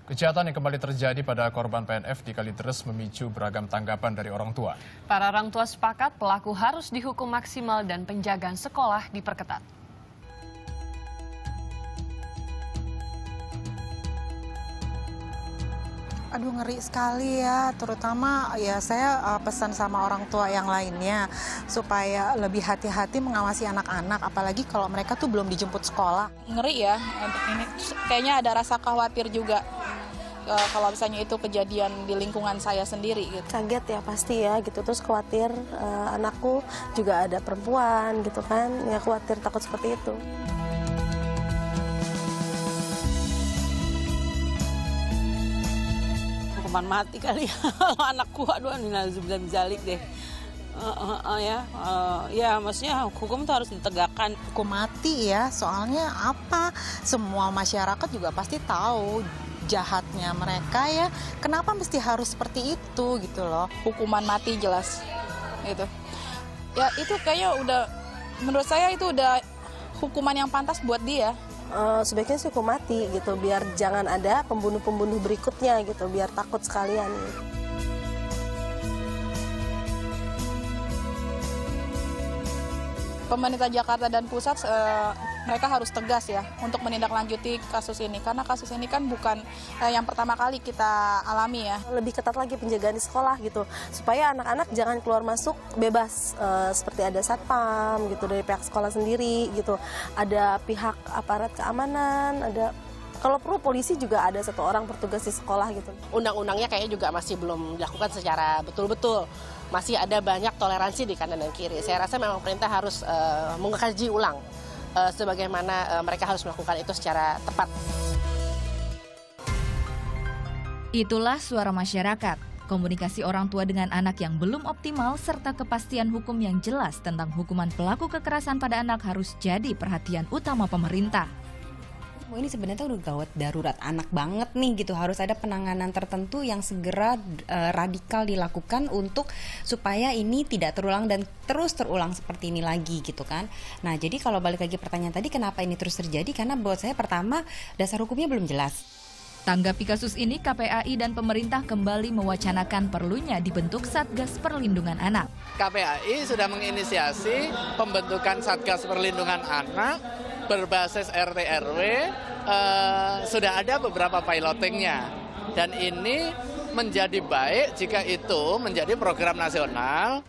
Kejahatan yang kembali terjadi pada korban PNF di Kalideres memicu beragam tanggapan dari orang tua. Para orang tua sepakat pelaku harus dihukum maksimal dan penjagaan sekolah diperketat. Aduh, ngeri sekali ya, terutama ya saya pesan sama orang tua yang lainnya supaya lebih hati-hati mengawasi anak-anak, apalagi kalau mereka tuh belum dijemput sekolah. Ngeri ya, ini kayaknya ada rasa khawatir juga kalau misalnya itu kejadian di lingkungan saya sendiri gitu. Kaget ya pasti ya gitu, terus khawatir anakku juga ada perempuan gitu kan, ya khawatir takut seperti itu. Hukuman mati kali ya, anakku aduh zalik deh. Ya maksudnya hukum itu harus ditegakkan. Hukum mati ya, soalnya apa? Semua masyarakat juga pasti tahu jahatnya mereka ya. Kenapa mesti harus seperti itu gitu loh? Hukuman mati jelas gitu. Ya itu kayaknya udah, menurut saya itu udah hukuman yang pantas buat dia. Sebaiknya sih hukum mati gitu, biar jangan ada pembunuh-pembunuh berikutnya gitu, biar takut sekalian. Pemerintah Jakarta dan pusat mereka harus tegas ya untuk menindaklanjuti kasus ini, karena kasus ini kan bukan yang pertama kali kita alami ya. Lebih ketat lagi penjagaan di sekolah gitu, supaya anak-anak jangan keluar masuk bebas, seperti ada satpam gitu dari pihak sekolah sendiri gitu, ada pihak aparat keamanan, ada kalau perlu polisi juga ada satu orang bertugas di sekolah gitu. Undang-undangnya kayaknya juga masih belum dilakukan secara betul-betul. Masih ada banyak toleransi di kanan dan kiri. Saya rasa memang pemerintah harus mengkaji ulang sebagaimana mereka harus melakukan itu secara tepat. Itulah suara masyarakat. Komunikasi orang tua dengan anak yang belum optimal serta kepastian hukum yang jelas tentang hukuman pelaku kekerasan pada anak harus jadi perhatian utama pemerintah. Ini sebenarnya udah gawat darurat anak banget nih gitu, harus ada penanganan tertentu yang segera radikal dilakukan untuk supaya ini tidak terulang dan terus terulang seperti ini lagi gitu kan. Nah jadi kalau balik lagi pertanyaan tadi, kenapa ini terus terjadi, karena buat saya pertama dasar hukumnya belum jelas. Tanggapi kasus ini, KPAI dan pemerintah kembali mewacanakan perlunya dibentuk Satgas Perlindungan Anak. KPAI sudah menginisiasi pembentukan Satgas Perlindungan Anak berbasis RT RW, sudah ada beberapa pilotingnya. Dan ini menjadi baik jika itu menjadi program nasional.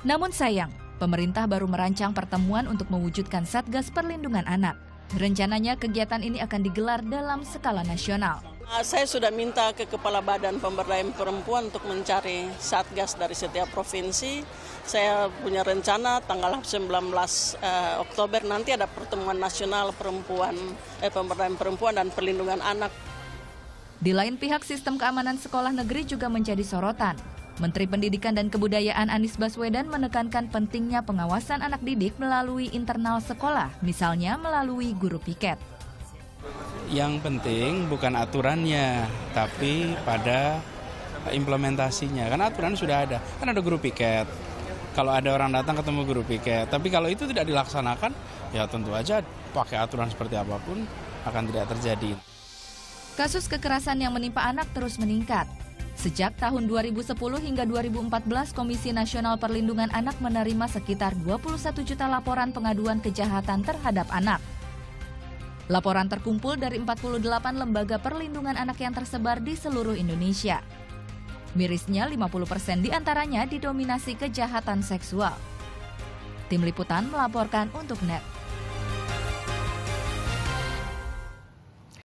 Namun sayang, pemerintah baru merancang pertemuan untuk mewujudkan Satgas Perlindungan Anak. Rencananya kegiatan ini akan digelar dalam skala nasional. Saya sudah minta ke Kepala Badan Pemberdayaan Perempuan untuk mencari satgas dari setiap provinsi. Saya punya rencana tanggal 19 Oktober nanti ada pertemuan nasional pemberdayaan perempuan dan perlindungan anak. Di lain pihak, sistem keamanan sekolah negeri juga menjadi sorotan. Menteri Pendidikan dan Kebudayaan Anies Baswedan menekankan pentingnya pengawasan anak didik melalui internal sekolah, misalnya melalui guru piket. Yang penting bukan aturannya, tapi pada implementasinya. Karena aturan sudah ada, kan ada guru piket. Kalau ada orang datang ketemu guru piket, tapi kalau itu tidak dilaksanakan, ya tentu aja pakai aturan seperti apapun akan tidak terjadi. Kasus kekerasan yang menimpa anak terus meningkat. Sejak tahun 2010 hingga 2014, Komisi Nasional Perlindungan Anak menerima sekitar 21 juta laporan pengaduan kejahatan terhadap anak. Laporan terkumpul dari 48 lembaga perlindungan anak yang tersebar di seluruh Indonesia. Mirisnya 50% diantaranya didominasi kejahatan seksual. Tim Liputan melaporkan untuk NET.